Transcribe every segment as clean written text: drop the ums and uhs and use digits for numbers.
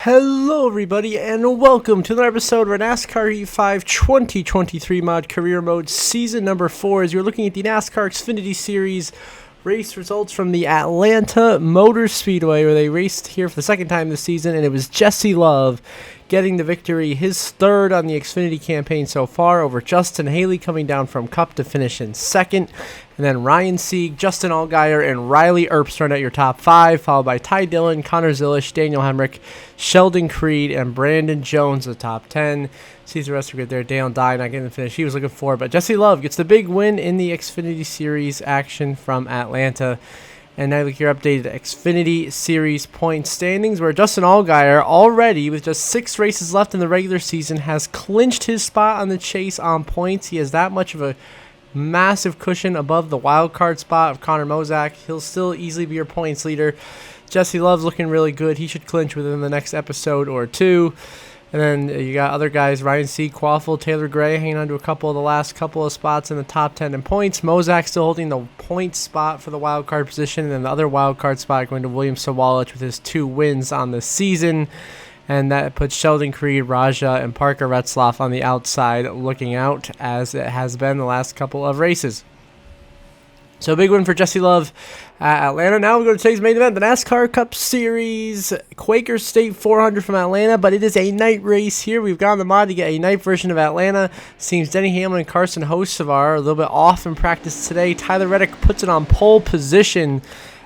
Hello everybody and welcome to another episode of our NASCAR E5 2023 mod career mode season number 4 as you're looking at the NASCAR Xfinity Series race results from the Atlanta Motor Speedway where they raced here for the second time this season, and it was Jesse Love getting the victory, his third on the Xfinity campaign so far, over Justin Haley coming down from Cup to finish in second. And then Ryan Sieg, Justin Allgaier, and Riley Earps run out your top 5, followed by Ty Dillon, Connor Zilisch, Daniel Hemrick, Sheldon Creed, and Brandon Jones, the top 10. Sees the rest of it there. Dale Dye not getting the finish he was looking for, but Jesse Love gets the big win in the Xfinity Series action from Atlanta. And now look at your updated Xfinity Series point standings, where Justin Allgaier, already with just 6 races left in the regular season, has clinched his spot on the chase on points. He has that much of a massive cushion above the wild card spot of Connor Mozak. He'll still easily be your points leader. Jesse Love's looking really good. He should clinch within the next episode or two. And then you got other guys, Ryan Sieg, Quaffle, Taylor Gray hanging on to a couple of the last couple of spots in the top 10 in points. Mozak still holding the point spot for the wild card position, and then the other wild card spot going to William Sawalich with his 2 wins on the season. And that puts Sheldon Creed, Raja, and Parker Retzlaff on the outside looking out, as it has been the last couple of races. So a big win for Jesse Love at Atlanta. Now we go to today's main event, the NASCAR Cup Series Quaker State 400 from Atlanta, but it is a night race here. We've gone the mod to get a night version of Atlanta. Seems Denny Hamlin and Carson Hocevar a little bit off in practice today. Tyler Reddick puts it on pole position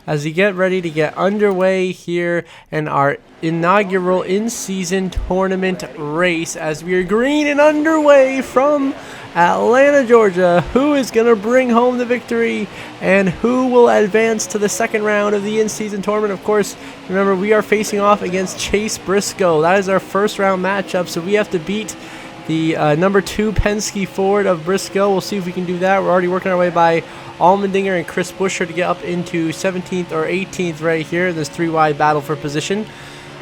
as we get ready to get underway here in our inaugural in-season tournament race, as we are green and underway from Atlanta, Georgia. Who is going to bring home the victory and who will advance to the second round of the in-season tournament? Of course, remember, we are facing off against Chase Briscoe. That is our first round matchup, so we have to beat the number 2 Penske Ford of Briscoe. We'll see if we can do that. We're already working our way by Allmendinger and Chris Buescher to get up into 17th or 18th right here in this 3-wide battle for position.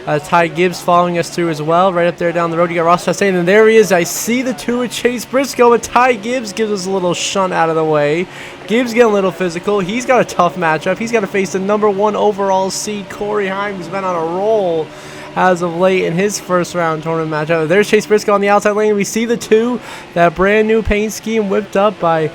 Ty Gibbs following us through as well, right up there down the road. You got Ross Chastain, and there he is. I see the 2 with Chase Briscoe, but Ty Gibbs gives us a little shunt out of the way. Gibbs getting a little physical. He's got a tough matchup. He's got to face the number 1 overall seed, Corey Heim, who's been on a roll as of late in his first round tournament matchup. There's Chase Briscoe on the outside lane. We see the 2, that brand new paint scheme whipped up by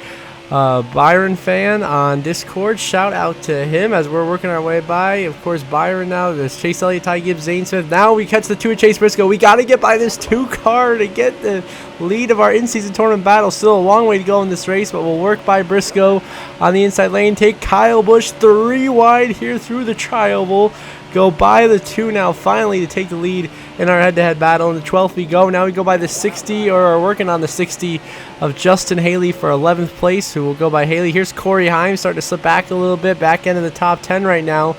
Byron Fan on Discord. Shout out to him as we're working our way by. Of course, Byron now. There's Chase Elliott, Ty Gibbs, Zane Smith. Now we catch the 2 of Chase Briscoe. We got to get by this 2 car to get the lead of our in-season tournament battle. Still a long way to go in this race, but we'll work by Briscoe on the inside lane. Take Kyle Busch 3 wide here through the trioval. Go by the 2 now finally to take the lead in our head-to-head battle. In the 12th we go. Now we go by the 60, or are working on the 60 of Justin Haley for 11th place, who will go by Haley. Here's Corey Heim starting to slip back a little bit, back end of the top 10 right now.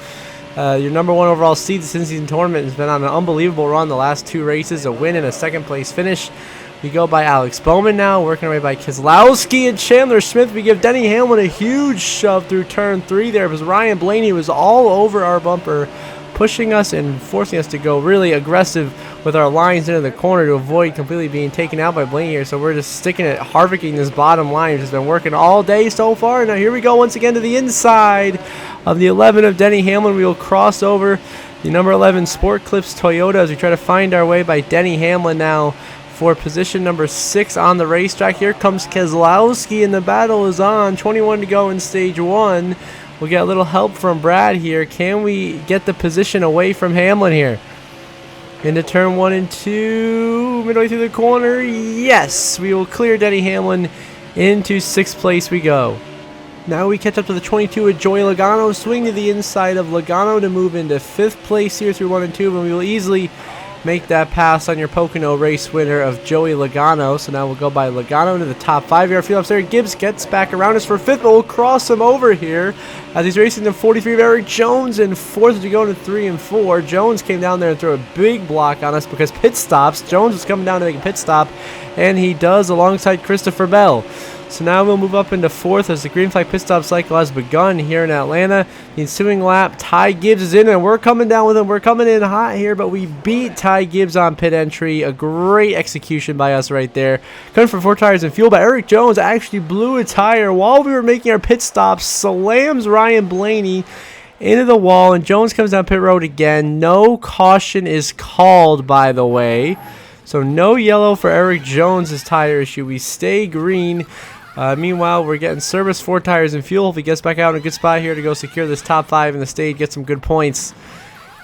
Your number 1 overall seed this in-season tournament has been on an unbelievable run the last 2 races, a win and a 2nd place finish. We go by Alex Bowman now, working our way by Keselowski and Chandler Smith. We give Denny Hamlin a huge shove through turn 3 there, because Ryan Blaney was all over our bumper, pushing us and forcing us to go really aggressive with our lines into the corner to avoid completely being taken out by Blaney here. So we're just sticking at Harvicking this bottom line, which has been working all day so far. Now here we go once again to the inside of the 11 of Denny Hamlin. We will cross over the number 11 Sport Clips Toyota as we try to find our way by Denny Hamlin now for position number 6 on the racetrack. Here comes Keselowski and the battle is on. 21 to go in stage 1. We'll get a little help from Brad here. Can we get the position away from Hamlin here? Into turn 1 and 2, midway through the corner. Yes, we will clear Denny Hamlin. Into 6th place we go. Now we catch up to the 22 with Joey Logano. Swing to the inside of Logano to move into 5th place here through 1 and 2, and we will easily make that pass on your Pocono race winner of Joey Logano. So now we'll go by Logano to the top 5-yard field up there. Gibbs gets back around us for 5th, but we'll cross him over here as he's racing the 43 of Eric Jones in 4th to go to 3 and 4. Jones came down there and threw a big block on us because pit stops. Jones was coming down to make a pit stop, and he does alongside Christopher Bell. So now we'll move up into 4th as the green flag pit stop cycle has begun here in Atlanta. The ensuing lap, Ty Gibbs is in, and we're coming down with him. We're coming in hot here, but we beat Ty Gibbs on pit entry. A great execution by us right there. Coming for 4 tires and fuel, but Eric Jones actually blew a tire while we were making our pit stop, slams Ryan Blaney, into the wall, and Jones comes down pit road again. No caution is called, by the way. So no yellow for Eric Jones' tire issue. We stay green. Meanwhile, we're getting service 4 tires and fuel. If he gets back out in a good spot here to go secure this top 5 in the stage, get some good points.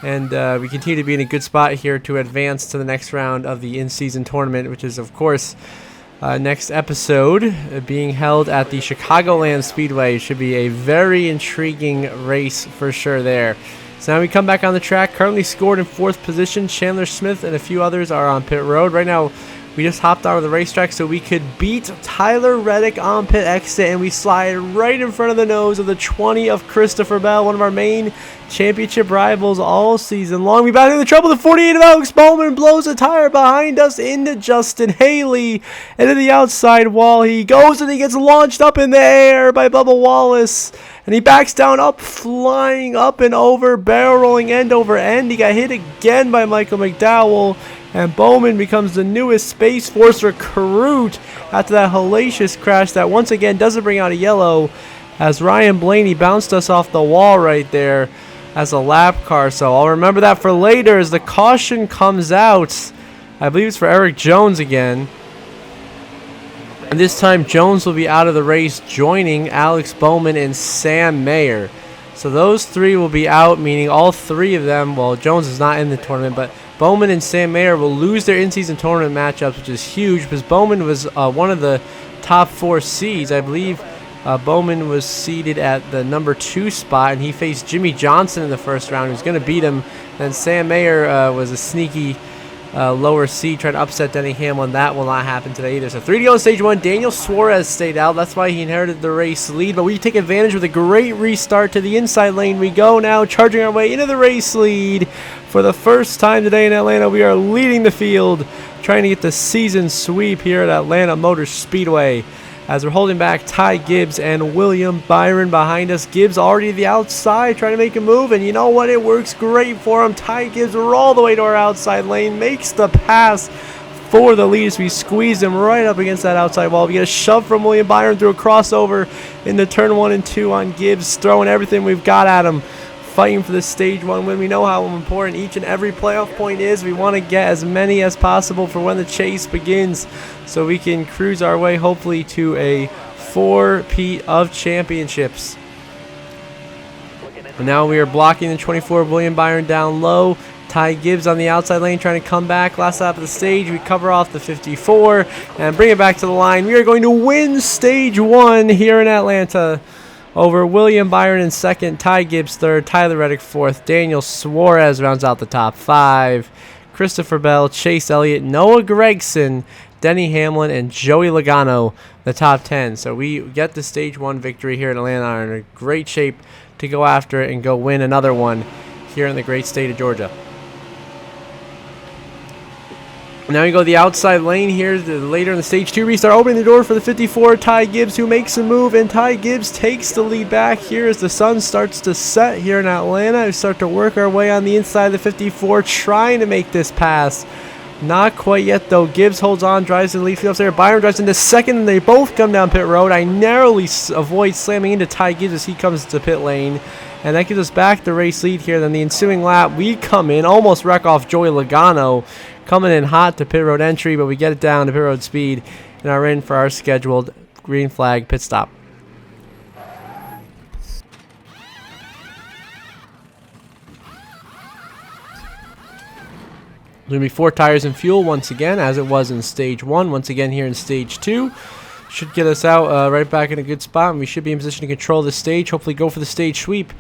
And we continue to be in a good spot here to advance to the next round of the in-season tournament, which is, of course, next episode being held at the Chicagoland Speedway. Should be a very intriguing race for sure there. So now we come back on the track. Currently scored in 4th position. Chandler Smith and a few others are on pit road. Right now, we just hopped onto the racetrack so we could beat Tyler Reddick on pit exit, and we slide right in front of the nose of the 20 of Christopher Bell, one of our main championship rivals all season long. We back into the trouble. The 48 of Alex Bowman blows a tire behind us into Justin Haley. And to the outside wall he goes, and he gets launched up in the air by Bubba Wallace. And he backs down, up, flying up and over, barrel rolling end over end. He got hit again by Michael McDowell. And Bowman becomes the newest Space Force recruit after that hellacious crash that once again doesn't bring out a yellow, as Ryan Blaney bounced us off the wall right there as a lap car. So I'll remember that for later as the caution comes out. I believe it's for Eric Jones again. And this time Jones will be out of the race, joining Alex Bowman and Sam Mayer. So those 3 will be out, meaning all 3 of them, well, Jones is not in the tournament, but Bowman and Sam Mayer will lose their in-season tournament matchups, which is huge because Bowman was one of the top 4 seeds. I believe Bowman was seeded at the number 2 spot, and he faced Jimmy Johnson in the first round, who's going to beat him. And Sam Mayer was a sneaky lower seed, trying to upset Denny Hamlin. That will not happen today either. So 3 to go in stage 1. Daniel Suarez stayed out. That's why he inherited the race lead. But we take advantage with a great restart to the inside lane. We go now, charging our way into the race lead. For the first time today in Atlanta, we are leading the field, trying to get the season sweep here at Atlanta Motor Speedway. As we're holding back Ty Gibbs and William Byron behind us. Gibbs already to the outside trying to make a move, and you know what? It works great for him. Ty Gibbs, we're all the way to our outside lane, makes the pass for the lead as we squeeze him right up against that outside wall. We get a shove from William Byron through a crossover into turn 1 and 2 on Gibbs, throwing everything we've got at him. Fighting for the stage 1 win. We know how important each and every playoff point is. We want to get as many as possible for when the chase begins, so we can cruise our way hopefully to a 4-peat of championships. And now we are blocking the 24 of William Byron down low. Ty Gibbs on the outside lane trying to come back. Last lap of the stage, we cover off the 54 and bring it back to the line. We are going to win stage 1 here in Atlanta over William Byron in 2nd, Ty Gibbs 3rd, Tyler Reddick 4th, Daniel Suarez rounds out the top 5, Christopher Bell, Chase Elliott, Noah Gregson, Denny Hamlin, and Joey Logano the top 10. So we get the stage 1 victory here in Atlanta, are in a great shape to go after it and go win another one here in the great state of Georgia. Now we go the outside lane here later in the stage 2 restart, opening the door for the 54, Ty Gibbs, who makes a move, and Ty Gibbs takes the lead back here as the sun starts to set here in Atlanta. We start to work our way on the inside of the 54, trying to make this pass. Not quite yet, though. Gibbs holds on, drives to the lead field there. Byron drives into 2nd, and they both come down pit road. I narrowly avoid slamming into Ty Gibbs as he comes to pit lane. And that gives us back the race lead here. Then the ensuing lap, we come in, almost wreck off Joey Logano, coming in hot to pit road entry, but we get it down to pit road speed and are in for our scheduled green flag pit stop. There's going to be 4 tires and fuel once again, as it was in stage 1. Once again here in stage 2. Should get us out right back in a good spot, and we should be in position to control the stage, hopefully go for the stage sweep,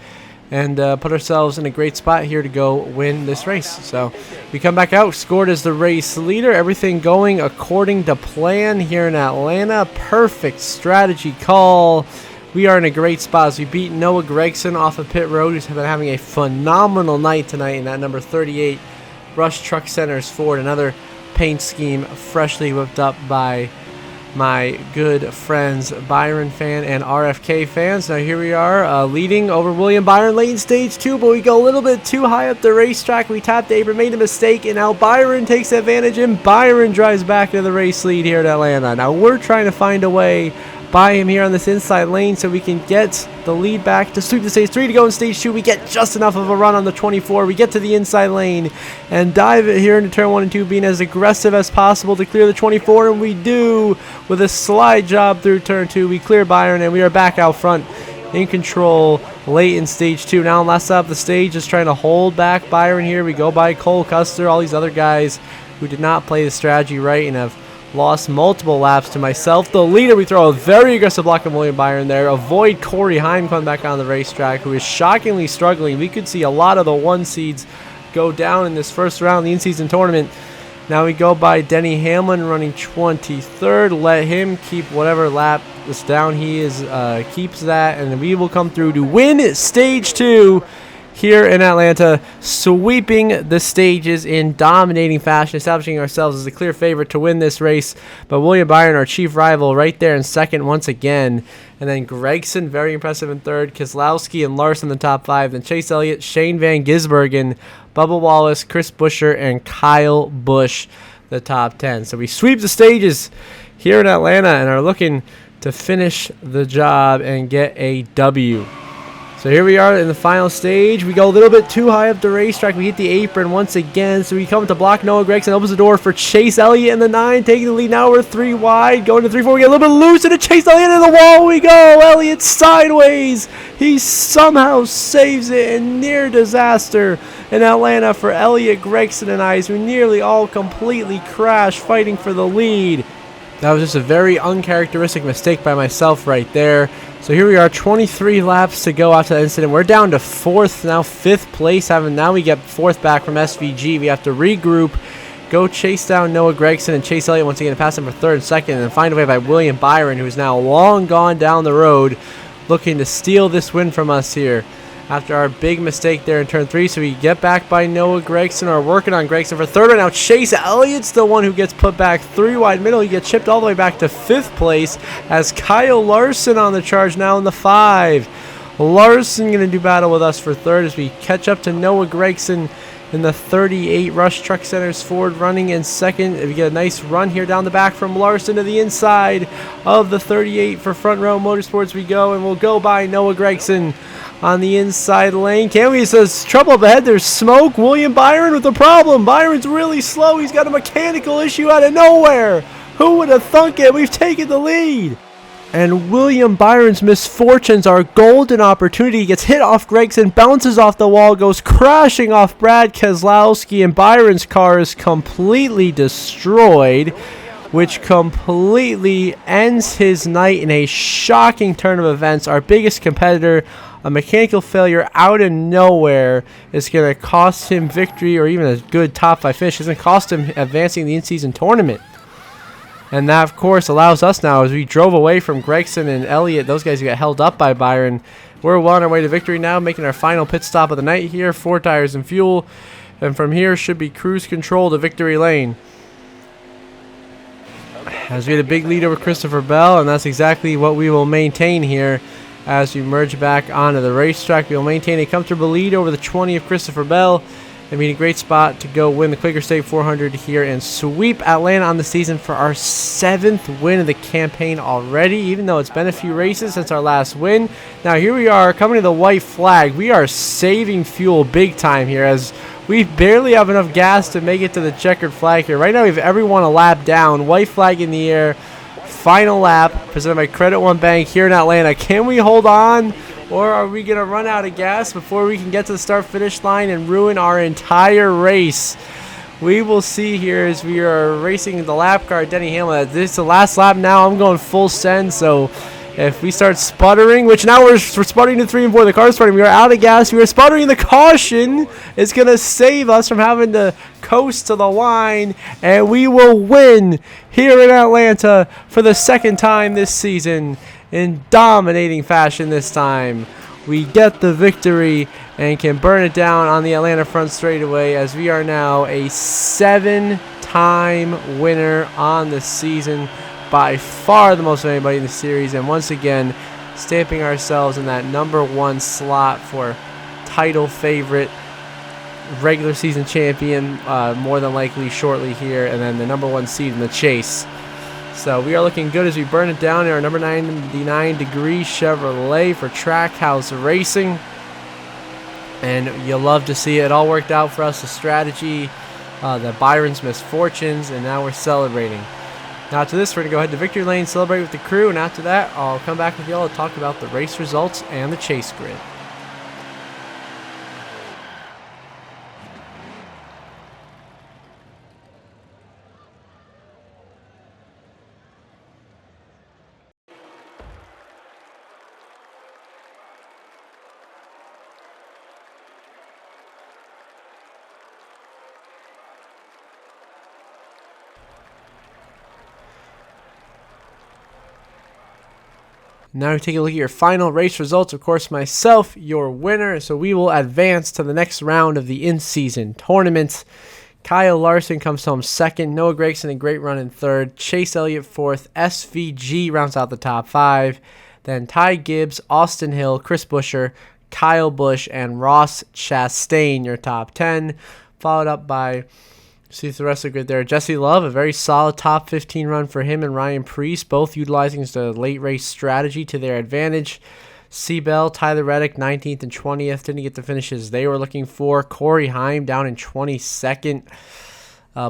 and put ourselves in a great spot here to go win this race. So we come back out, scored as the race leader, everything going according to plan here in Atlanta. Perfect strategy call. We are in a great spot as we beat Noah Gregson off of pit road, who's been having a phenomenal night tonight in that number 38 Rush Truck Centers Ford. Another paint scheme freshly whipped up by my good friends Byron fan and RFK fans. Now here we are leading over William Byron late in stage 2, but we go a little bit too high up the racetrack. We tapped the apron, made a mistake, and now Byron takes advantage, and Byron drives back to the race lead here at Atlanta. Now we're trying to find a way by him here on this inside lane so we can get the lead back to sweep the stage 3 to go in stage 2. We get just enough of a run on the 24. We get to the inside lane and dive it here into turn 1 and 2, being as aggressive as possible to clear the 24, and we do with a slide job through turn 2. We clear Byron and we are back out front in control late in stage 2. Now on last side of the stage, just trying to hold back Byron here. We go by Cole Custer, all these other guys who did not play the strategy right and have lost multiple laps to myself, the leader. We throw a very aggressive block of William Byron there. Avoid Corey Heim coming back on the racetrack, who is shockingly struggling. We could see a lot of the 1 seeds go down in this first round of the in-season tournament. Now we go by Denny Hamlin running 23rd. Let him keep whatever lap this down he is, keeps that, and we will come through to win stage 2 here in Atlanta, sweeping the stages in dominating fashion, establishing ourselves as a clear favorite to win this race. But William Byron, our chief rival, right there in second once again. And then Gregson, very impressive in third. Keselowski and Larson in the top 5. Then Chase Elliott, Shane Van Gisbergen, Bubba Wallace, Chris Buescher, and Kyle Busch, the top 10. So we sweep the stages here in Atlanta and are looking to finish the job and get a W. So here we are in the final stage. We go a little bit too high up the racetrack. We hit the apron once again. So we come to block Noah Gregson. Opens the door for Chase Elliott in the 9. Taking the lead now. We're 3 wide. Going to 3-4. We get a little bit loose. And Chase Elliott into the wall we go. Elliott sideways. He somehow saves it in near disaster in Atlanta for Elliott, Gregson, and I, as we nearly all completely crash fighting for the lead. That was just a very uncharacteristic mistake by myself right there. So here we are, 23 laps to go after that incident. We're down to 4th, now 5th place. Now we get 4th back from SVG. We have to regroup, go chase down Noah Gregson and Chase Elliott once again, pass him for 3rd and 2nd, and then find a way by William Byron, who is now long gone down the road, looking to steal this win from us here after our big mistake there in turn 3. So we get back by Noah Gregson, or working on Gregson for 3rd. Right now, Chase Elliott's the one who gets put back 3 wide middle. He gets chipped all the way back to 5th place as Kyle Larson on the charge now in the 5. Larson going to do battle with us for 3rd as we catch up to Noah Gregson in the 38. Rush Truck Center's Ford running in 2nd. We get a nice run here down the back from Larson to the inside of the 38 for Front Row Motorsports we go, and we'll go by Noah Gregson on the inside lane. Cammy says, trouble up ahead, there's smoke. William Byron with the problem. Byron's really slow. He's got a mechanical issue out of nowhere. Who would have thunk it? We've taken the lead. And William Byron's misfortunes are golden opportunity. He gets hit off Gregson, bounces off the wall, goes crashing off Brad Keselowski, and Byron's car is completely destroyed, which completely ends his night in a shocking turn of events. Our biggest competitor, a mechanical failure out of nowhere, is going to cost him victory or even a good top 5 finish. It's going to cost him advancing the in-season tournament. And that, of course, allows us now, as we drove away from Gregson and Elliott, those guys got held up by Byron. We're well on our way to victory now, making our final pit stop of the night here. 4 tires and fuel. And from here should be cruise control to victory lane. As we had a big lead over Christopher Bell, and that's exactly what we will maintain here as we merge back onto the racetrack. We will maintain a comfortable lead over the 20 of Christopher Bell and be in a great spot to go win the Quaker State 400 here and sweep Atlanta on the season for our 7th win of the campaign already, even though it's been a few races since our last win. Now here we are coming to the white flag. We are saving fuel big time here as we barely have enough gas to make it to the checkered flag here. Right now we have everyone a lap down. White flag in the air. Final lap presented by Credit One Bank here in Atlanta. Can we hold on, or are we going to run out of gas before we can get to the start-finish line and ruin our entire race? We will see here as we are racing the lap car, Denny Hamlin. This is the last lap now. I'm going full send, so if we start sputtering, which now we're sputtering to 3 and 4, the car's starting. We are out of gas. We are sputtering. The caution is going to save us from having to coast to the line, and we will win here in Atlanta for the 2nd time this season in dominating fashion this time. We get the victory and can burn it down on the Atlanta front straightaway as we are now a 7-time winner on the season, by far the most of anybody in the series, and once again stamping ourselves in that #1 slot for title favorite, regular season champion, more than likely shortly here, and then the #1 seed in the chase. So we are looking good as we burn it down in our number 99 degree Chevrolet for Trackhouse Racing. And you'll love to see it. It all worked out for us, the strategy, the Byron's misfortunes, and now we're celebrating. Now after this, we're going to go ahead to victory lane, celebrate with the crew, and after that, I'll come back with y'all to talk about the race results and the chase grid. Now we take a look at your final race results. Of course, myself, your winner. So we will advance to the next round of the in-season tournament. Kyle Larson comes home second. Noah Gregson, a great run in third. Chase Elliott fourth. SVG rounds out the top five. Then Ty Gibbs, Austin Hill, Chris Buescher, Kyle Busch, and Ross Chastain, your top 10. Followed up by... See the rest of the grid there. Jesse Love, a very solid top 15 run for him and Ryan Preece, both utilizing the late race strategy to their advantage. Seabell, Tyler Reddick, 19th and 20th. Didn't get the finishes they were looking for. Corey Heim down in 22nd.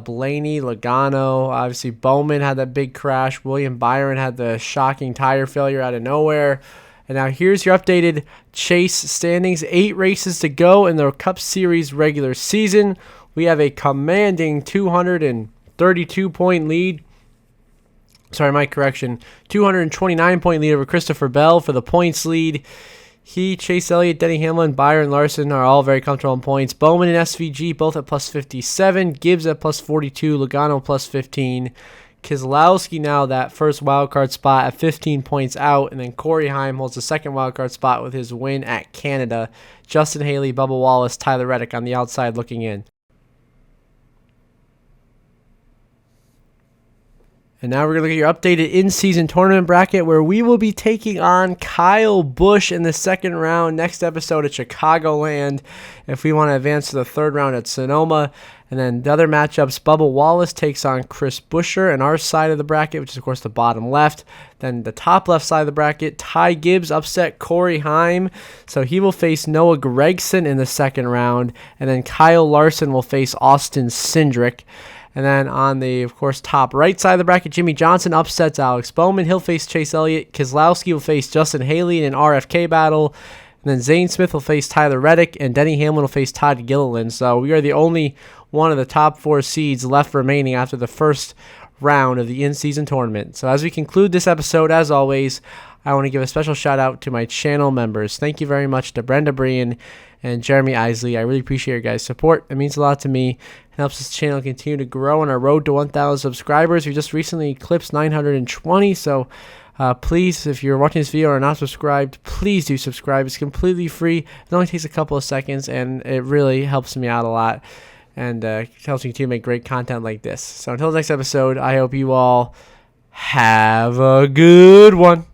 Blaney, Logano, obviously Bowman had that big crash. William Byron had the shocking tire failure out of nowhere. And now here's your updated chase standings. 8 races to go in the Cup Series regular season. We have a commanding 232-point lead. Sorry, my correction. 229-point lead over Christopher Bell for the points lead. He, Chase Elliott, Denny Hamlin, Byron Larson are all very comfortable in points. Bowman and SVG both at plus 57. Gibbs at plus 42. Logano plus 15. Keselowski now that first wildcard spot at 15 points out. And then Corey Heim holds the second wildcard spot with his win at Canada. Justin Haley, Bubba Wallace, Tyler Reddick on the outside looking in. And now we're going to look at your updated in-season tournament bracket where we will be taking on Kyle Busch in the second round. Next episode at Chicagoland if we want to advance to the third round at Sonoma. And then the other matchups, Bubba Wallace takes on Chris Buescher in our side of the bracket, which is, of course, the bottom left. Then the top left side of the bracket, Ty Gibbs upset Corey Heim. So he will face Noah Gregson in the second round. And then Kyle Larson will face Austin Cindric. And then on the, of course, top right side of the bracket, Jimmy Johnson upsets Alex Bowman. He'll face Chase Elliott. Keselowski will face Justin Haley in an RFK battle. And then Zane Smith will face Tyler Reddick. And Denny Hamlin will face Todd Gilliland. So we are the only one of the top 4 seeds left remaining after the first round of the in-season tournament. So as we conclude this episode, as always, I want to give a special shout out to my channel members. Thank you very much to Brenda Brian and Jeremy Isley. I really appreciate your guys' support. It means a lot to me. It helps this channel continue to grow on our road to 1,000 subscribers. We just recently eclipsed 920, so please, if you're watching this video or not subscribed, please do subscribe. It's completely free. It only takes a couple of seconds, and it really helps me out a lot and helps me continue to make great content like this. So until the next episode, I hope you all have a good one.